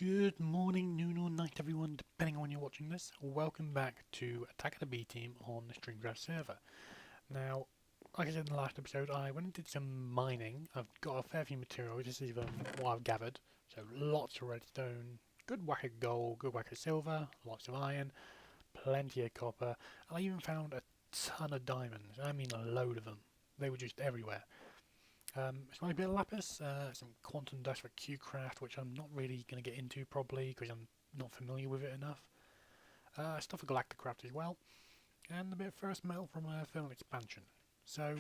Good morning, noon or night everyone, depending on when you're watching this. Welcome back to Attack of the B Team on the Streamcraft server. Now, like I said in the last episode, I went and did some mining. I've got a fair few materials, this is even what I've gathered. So lots of redstone, good whack of gold, good whack of silver, lots of iron, plenty of copper, and I even found a ton of diamonds. I mean a load of them. They were just everywhere. Slightly bit of lapis, some quantum dust for Qcraft, which I'm not really going to get into properly because I'm not familiar with it enough. Stuff for Galacticraft as well, and a bit of first metal from Thermal Expansion. So,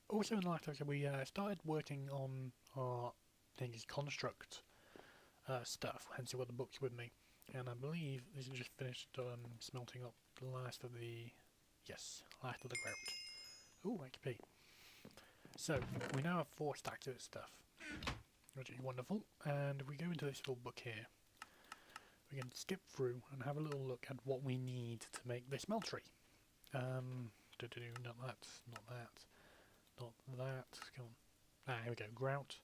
also in the last episode we started working on our construct stuff, hence I've got the books with me. And I believe this is just finished smelting up the last of the... yes, last of the grout. Ooh, XP. So, we now have 4 stacks of this stuff, which is wonderful, and if we go into this little book here, we can skip through and have a little look at what we need to make this smeltery. Not that, not that, not that, come on. Ah, here we go, grout,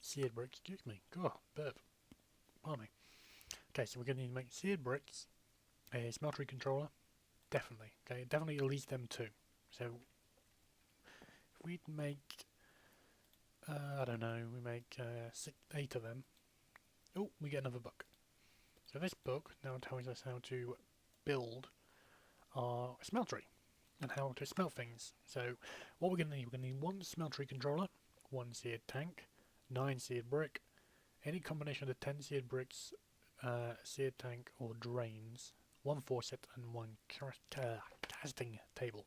seared bricks, excuse me, God, burp, pardon me. Okay, so we're going to need to make seared bricks, a smeltery controller, definitely, okay, definitely at least them 2. So, we'd make, I don't know, we make 8 of them. Oh, we get another book. So this book now tells us how to build our smeltery and how to smelt things. So what we're going to need 1 smeltery controller, 1 seared tank, 9 seared brick, any combination of the 10 seared bricks, seared tank or drains, 1 faucet and 1 casting table.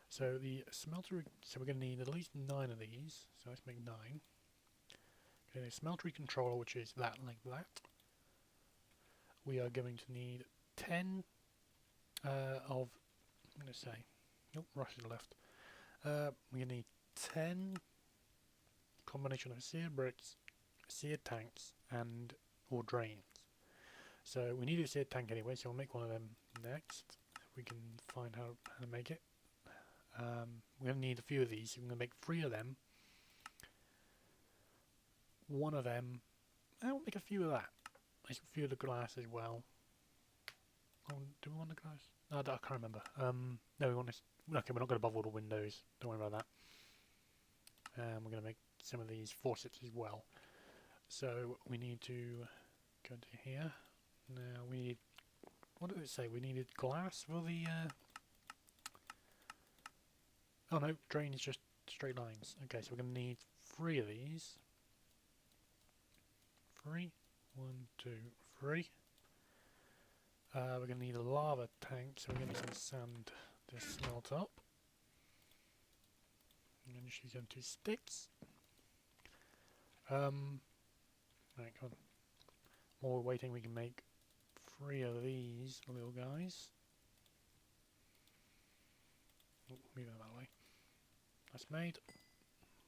So the smeltery, so we're going to need at least 9 of these, so let's make 9. Okay, a smeltery controller, which is that, like that. We are going to need 10 of, I'm going to say, nope, Rush is left. We're going to need 10 combination of seared bricks, seared tanks, and or drains. So we need a seared tank anyway, so we'll make one of them next. We can find how to make it. We're going to need a few of these, so we're going to make 3 of them. 1 of them, and we'll make a few of that. Make a few of the glass as well. Oh, do we want the glass? No, I can't remember. No, we want this. Okay, we're not going to bother all the windows. Don't worry about that. We're going to make some of these faucets as well. So we need to go into here. Now we need. What did it say? We needed glass for the. Oh no, drain is just straight lines. Okay, so we're going to need 3 of these. 3. 1, 2, 3. We're going to need a lava tank, so we're going to need some sand to smelt up. I'm going to just use them 2 sticks. Right, come on. While we're waiting, we can make 3 of these little guys. Oh, move it that way. That's made.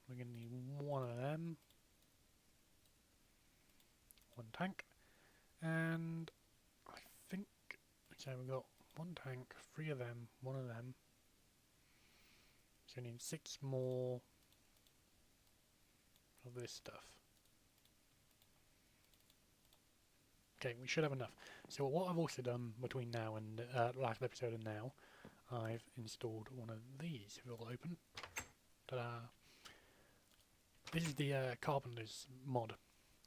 We're going to need 1 of them. 1 tank. And I think, so we've got 1 tank, 3 of them, 1 of them. So we need 6 more of this stuff. Okay, we should have enough. So what I've also done between now and last episode and now, I've installed one of these. If it'll open. Ta-da! This is the Carpenter's mod,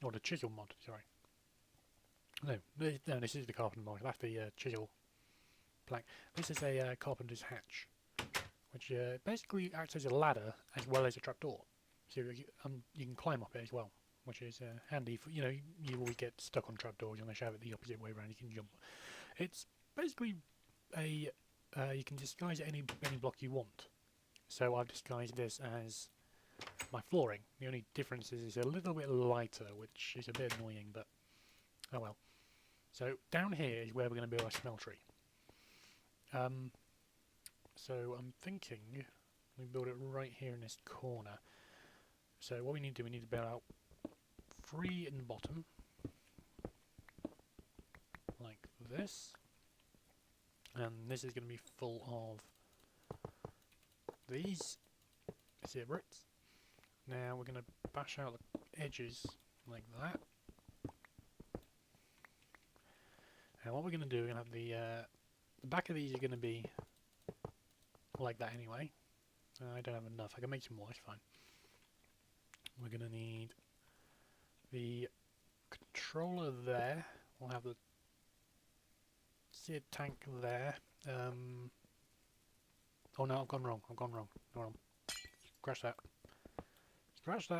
or the Chisel mod. Sorry. No, this is the Carpenter mod. That's the Chisel plank. This is a Carpenter's hatch, which basically acts as a ladder as well as a trapdoor. So you can climb up it as well, which is handy for, you always get stuck on trapdoors unless you have it the opposite way around. You can jump. It's basically a you can disguise any block you want. So I've disguised this as my flooring. The only difference is it's a little bit lighter, which is a bit annoying, but oh well. So down here is where we're going to build our smeltery. So I'm thinking we build it right here in this corner. So what we need to do, we need to build out 3 in the bottom, like this. And this is going to be full of these seared bricks. Now we're going to bash out the edges like that. And what we're going to do, we're going to have the back of these are going to be like that anyway. I don't have enough. I can make some more, it's fine. We're going to need the controller there. We'll have the seared tank there. Oh no, I've gone wrong. Hold on. Scratch that.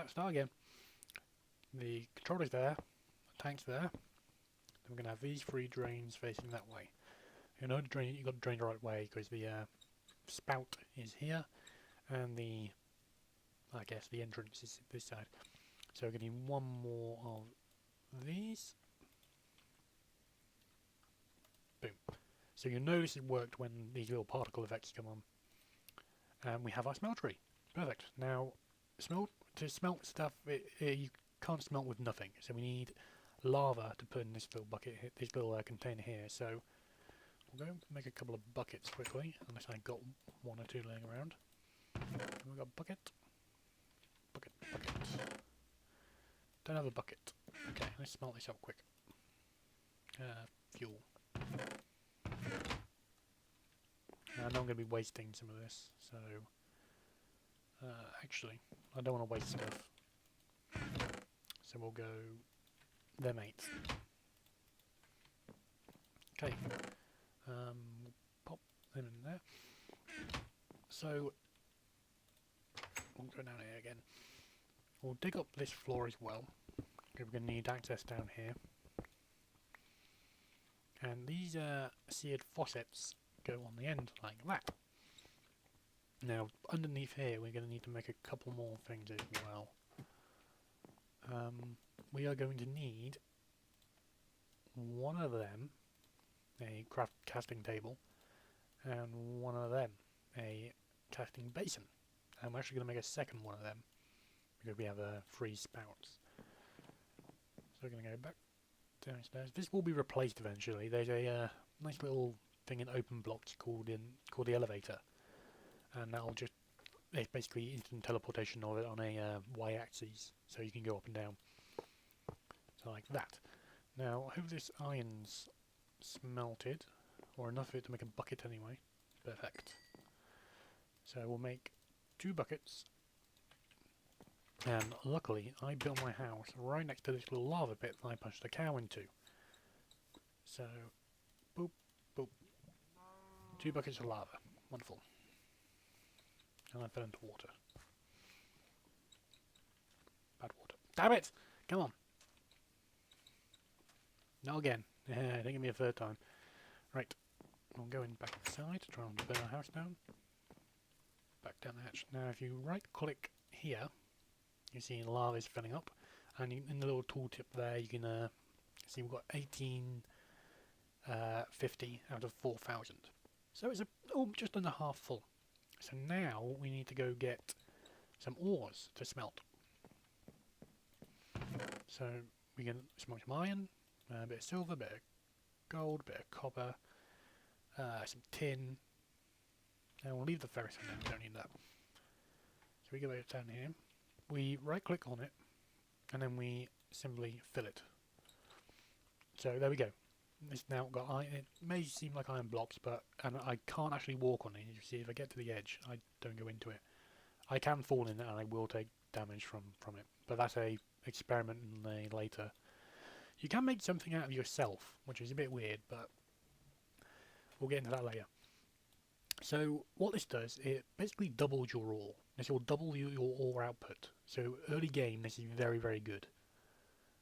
Start again. The controller's there. The tank's there. Then we're going to have these three drains facing that way. You know, you've got to drain the right way because the spout is here and the, I guess, the entrance is this side. So we're going to need one more of these. Boom. So you'll notice it worked when these little particle effects come on. And we have our smeltery. Perfect. Now, to smelt stuff, you can't smelt with nothing. So we need lava to put in this little bucket, this little container here. So we'll go make a couple of buckets quickly, unless I got one or two laying around. We've got bucket. Don't have a bucket. Okay, let's smelt this up quick. Fuel. I know I'm going to be wasting some of this, so actually, I don't want to waste stuff. So we'll go them 8. Okay, pop them in there. So we'll go down here again. We'll dig up this floor as well, because we're going to need access down here. And these seared faucets go on the end like that. Now, underneath here, we're going to need to make a couple more things as well. We are going to need one of them, a casting table, and one of them, a casting basin. I'm actually going to make a second one of them, because we have 3 spouts. So we're going to go back downstairs. This will be replaced eventually. There's a nice little thing in open blocks called the elevator, and that'll just, it's basically instant teleportation of it on a y-axis, so you can go up and down. So like that. Now I hope this iron's smelted, or enough of it to make a bucket anyway. Perfect. So we'll make 2 buckets. And luckily, I built my house right next to this little lava pit that I punched a cow into. So, boop, boop. 2 buckets of lava. Wonderful. And I fell into water. Bad water. Damn it! Come on. Not again. Yeah, don't give me a third time. Right. I'm going back inside to try and burn our house down. Back down the hatch. Now, if you right click here, you see lava is filling up, and in the little tooltip there you can see we've got 1850 out of 4,000. So it's just under half full. So now we need to go get some ores to smelt. So we can smelt some iron, a bit of silver, a bit of gold, a bit of copper, some tin. And we'll leave the ferrous in there, we don't need that. So we go back down here. We right click on it, and then we simply fill it. So there we go. It's now got iron. It may seem like iron blocks, but I can't actually walk on it. You see, if I get to the edge, I don't go into it. I can fall in it, and I will take damage from it. But that's a experiment later. You can make something out of yourself, which is a bit weird, but we'll get into that later. So what this does, it basically doubles your ore. This will double your ore output. So early game, this is very, very good.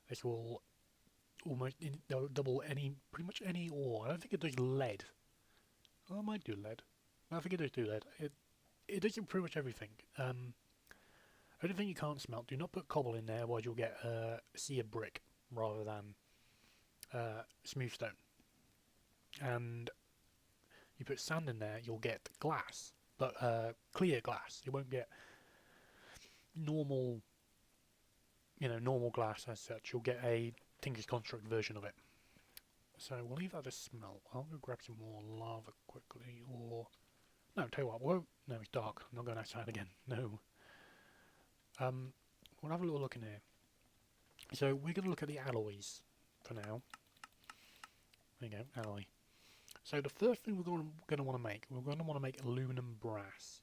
This will almost double pretty much any ore. I don't think it does lead. Oh, it might do lead. I think it does do lead. It does pretty much everything. Only thing you can't smelt, do not put cobble in there, otherwise you'll get seared brick rather than smooth stone. And you put sand in there, you'll get glass, but clear glass. You won't get normal, normal glass as such. You'll get a Tinker's Construct version of it. So we'll leave that to smelt. I'll go grab some more lava quickly, or no, tell you what, no, it's dark. I'm not going outside again. No. We'll have a little look in here. So we're going to look at the alloys for now. There you go, alloy. So the first thing we're going to want to make, we're going to want to make aluminum brass.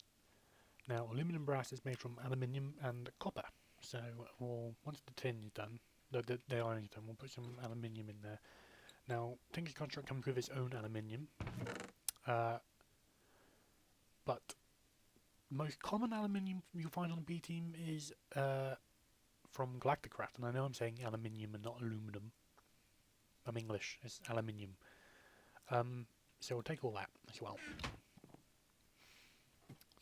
Now aluminum brass is made from aluminium and copper. So once the tin is done, the iron is done, we'll put some aluminium in there. Now Tinker's Construct comes with its own aluminium, but the most common aluminium you'll find on the B team is from Galacticraft, and I know I'm saying aluminium and not aluminum. I'm English, it's aluminium. So we'll take all that as well.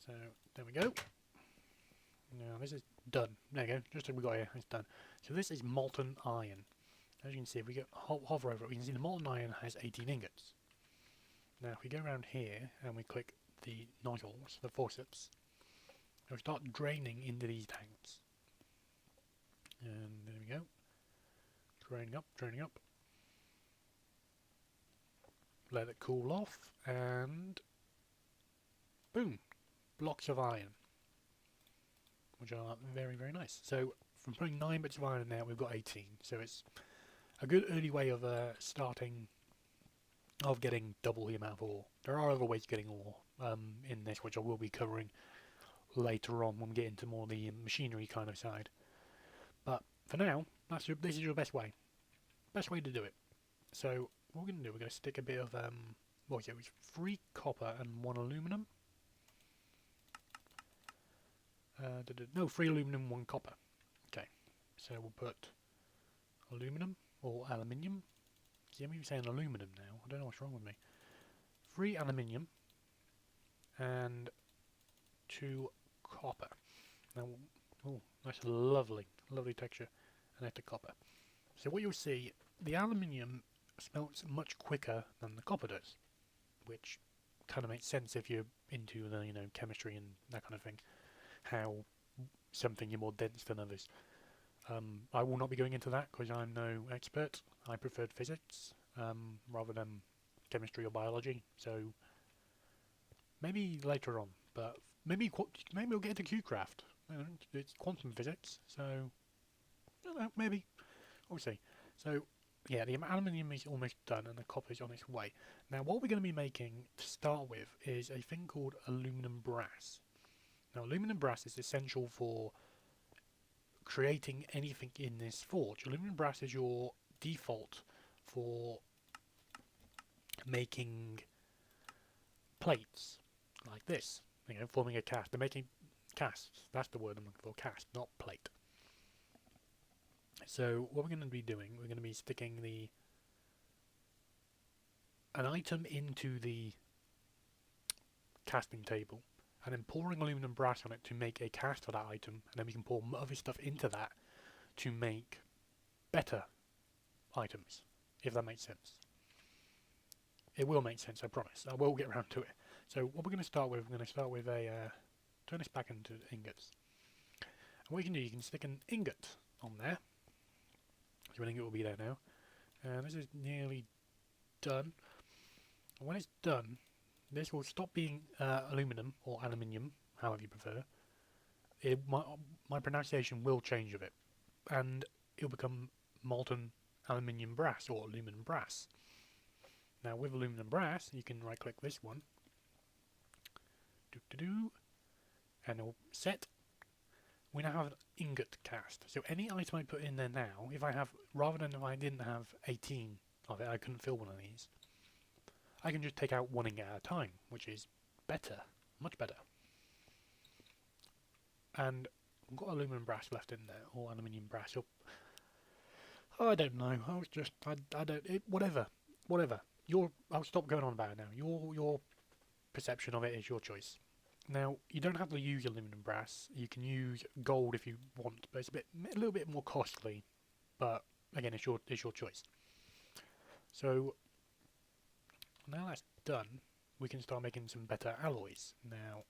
So there we go. Now this is done. There you go, just like we got here, it's done. So this is molten iron. As you can see, if we go hover over it, we can see the molten iron has 18 ingots. Now if we go around here and we click the nozzles, the faucets, we'll start draining into these tanks. And there we go. Draining up, draining up. Let it cool off, and boom, blocks of iron, which are very, very nice. So from putting 9 bits of iron in there, we've got 18. So it's a good early way of getting double the amount of ore. There are other ways of getting ore in this, which I will be covering later on when we get into more the machinery kind of side. But for now, this is your best way to do it. So what we're going to do, we're going to stick a bit of, what was it, 3 copper and 1 aluminum. No, 3 aluminum, 1 copper. Okay, so we'll put aluminum, or aluminium. See, I'm even saying aluminum now, I don't know what's wrong with me. 3 aluminium, and 2 copper. Now, oh, that's a lovely texture, and that's the copper. So what you'll see, the aluminium smelts much quicker than the copper does, which kind of makes sense if you're into the chemistry and that kind of thing. How something is more dense than others. I will not be going into that because I'm no expert. I preferred physics rather than chemistry or biology. So maybe later on, but maybe we'll get into Q-Craft. It's quantum physics, so I don't know, maybe we'll see. So yeah, the aluminium is almost done and the copper is on its way. Now what we're going to be making to start with is a thing called aluminum brass. Now aluminum brass is essential for creating anything in this forge. Aluminum brass is your default for making plates like this, forming a cast. They're making casts, that's the word I'm looking for, cast, not plate. So what we're going to be doing, we're going to be sticking an item into the casting table and then pouring aluminum brass on it to make a cast for that item, and then we can pour other stuff into that to make better items, if that makes sense. It will make sense, I promise. I will get around to it. So what we're going to start with, turn this back into ingots. And what you can do, you can stick an ingot on there. So an ingot will be there now. And this is nearly done. And when it's done, this will stop being aluminum or aluminium, however you prefer. My pronunciation will change of it, and it'll become molten aluminium brass or aluminum brass. Now with aluminum brass, you can right click this one, and it'll set. We now have an ingot cast. So any item I put in there now, if I have, rather than if I didn't have 18 of it, I couldn't fill one of these, I can just take out 1 ingot at a time, which is better, much better. And I've got aluminum brass left in there, or aluminium brass. I don't know. I was just, whatever. I'll stop going on about it now. Your perception of it is your choice. Now, you don't have to use aluminum brass. You can use gold if you want, but it's a little bit more costly. But again, it's your choice. So now that's done, we can start making some better alloys. Now,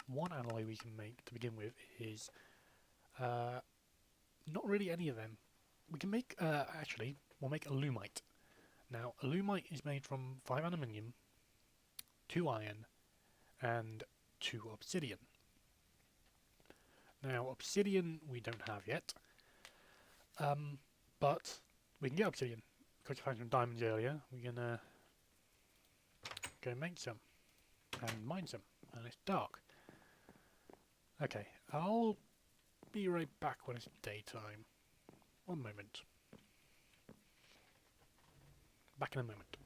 one alloy we can make to begin with is not really any of them. We can make actually we'll make alumite. Now, alumite is made from 5 aluminium, 2 iron, and 2 obsidian. Now, obsidian we don't have yet. But we can get obsidian. Because we found some diamonds earlier, we're gonna go make some and mine some. And it's dark. Okay, I'll be right back when it's daytime. One moment. Back in a moment.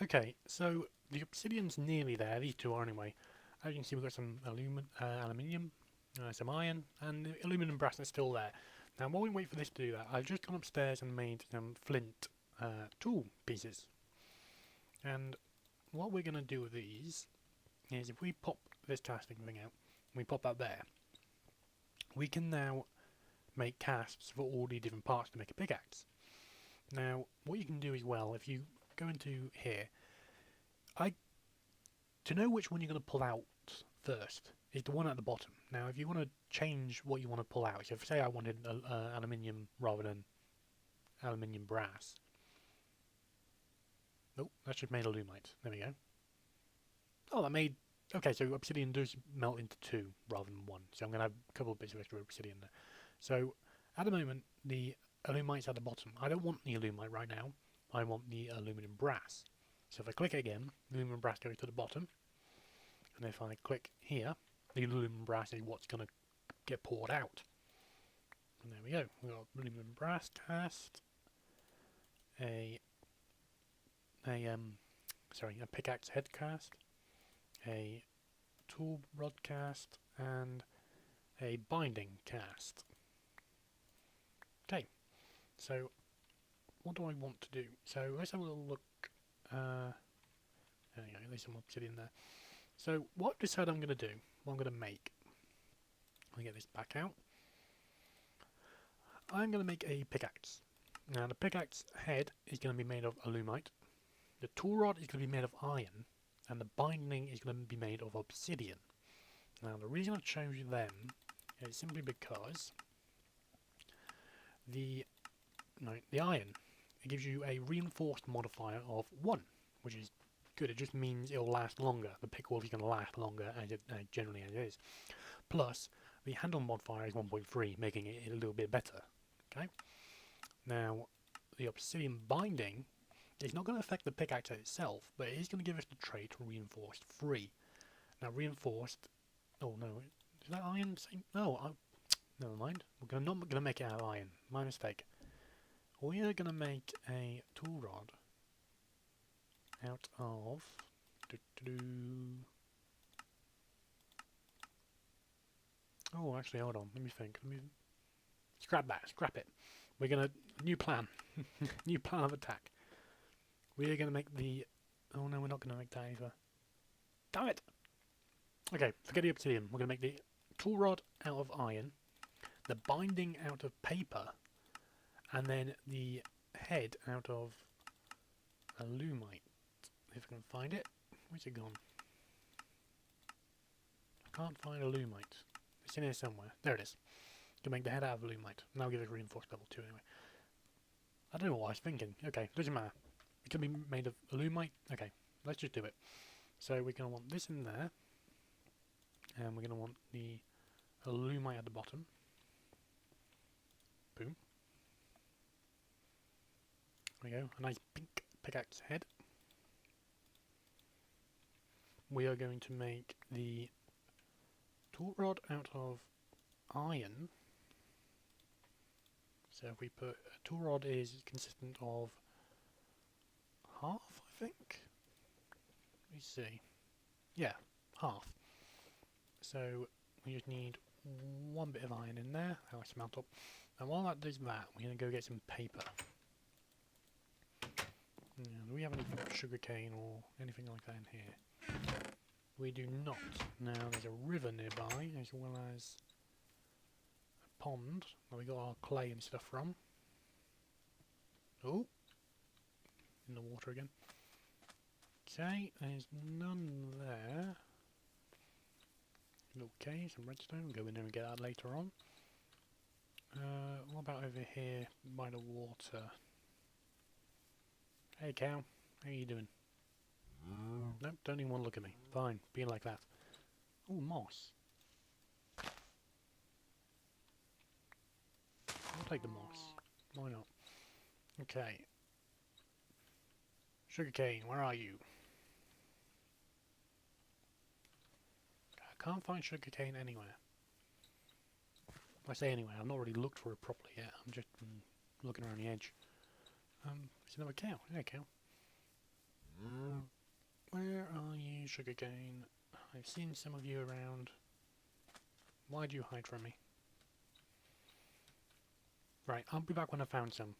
Okay, so the obsidian's nearly there. These two are anyway. As you can see, we've got some aluminium, some iron, and the aluminum brass is still there. Now, while we wait for this to do that, I've just gone upstairs and made some flint tool pieces. And what we're going to do with these is if we pop this casting thing out, we pop that there, we can now make casts for all the different parts to make a pickaxe. Now, what you can do as well, if you go into here, to know which one you're going to pull out first is the one at the bottom. Now, if you want to change what you want to pull out, so if say I wanted aluminium rather than aluminium brass. Nope, that's just made alumite. There we go. Oh, that made... Okay, so obsidian does melt into two rather than one. So I'm going to have a couple of bits of extra obsidian there. So, at the moment, the alumite's at the bottom. I don't want the alumite right now. I want the aluminum brass. So if I click it again, the aluminum brass goes to the bottom. And if I click here, the aluminum brass is what's going to get poured out. And there we go. We've got aluminum brass cast, a pickaxe head cast, a tool rod cast, and a binding cast. Okay, so what do I want to do? So let's have a little look. There you go, there's some obsidian there. So what I've decided I'm going to do, what I'm going to make, let me get this back out. I'm going to make a pickaxe. Now the pickaxe head is going to be made of alumite, the tool rod is going to be made of iron, and the binding is going to be made of obsidian. Now the reason I've chosen them is simply because the iron, it gives you a reinforced modifier of 1, which is good. It just means it'll last longer. The pick will be going to last longer as it generally as it is. Plus, the handle modifier is 1.3, making it a little bit better. Okay. Now, the obsidian binding is not going to affect the pickaxe itself, but it is going to give us the trait reinforced 3. Now, reinforced. Oh no, is that iron? No, never mind. We're not going to make it out of iron. My mistake. We are going to make a tool rod out of oh, actually, hold on. Let me think. Scrap that. Scrap it. We're going to... New plan. New plan of attack. We are going to make the... Oh, no, we're not going to make that either. Damn it! Okay, forget the obsidian. We're going to make the tool rod out of iron, the binding out of paper, and then the head out of alumite. If I can find it. Where's it gone? I can't find alumite. It's in here somewhere. There it is. You can make the head out of alumite. Now give it a reinforced level 2 anyway. I don't know what I was thinking. Okay, doesn't matter. It can be made of alumite. Okay, let's just do it. So we're going to want this in there. And we're going to want the alumite at the bottom. Boom. There we go, a nice pink pickaxe head. We are going to make the tool rod out of iron. So if we put, a tool rod is consistent of half, I think. Let me see. Yeah, half. So we just need one bit of iron in there. That'll smelt up. And while that does that, we're going to go get some paper. Do we have any sugarcane or anything like that in here? We do not. Now there's a river nearby, as well as a pond where we got our clay and stuff from. Oh! In the water again. Okay, there's none there. Okay, some redstone, go in there and get that later on. What about over here by the water? Hey cow, how you doing? Nope, don't even want to look at me. Fine, being like that. Ooh, moss. I'll take the moss. Why not? Okay. Sugarcane, where are you? I can't find sugarcane anywhere. I say anywhere, I've not really looked for it properly yet. I'm just looking around the edge. There's another cow. Hey cow. Where are you, sugarcane? I've seen some of you around. Why do you hide from me? Right, I'll be back when I've found some.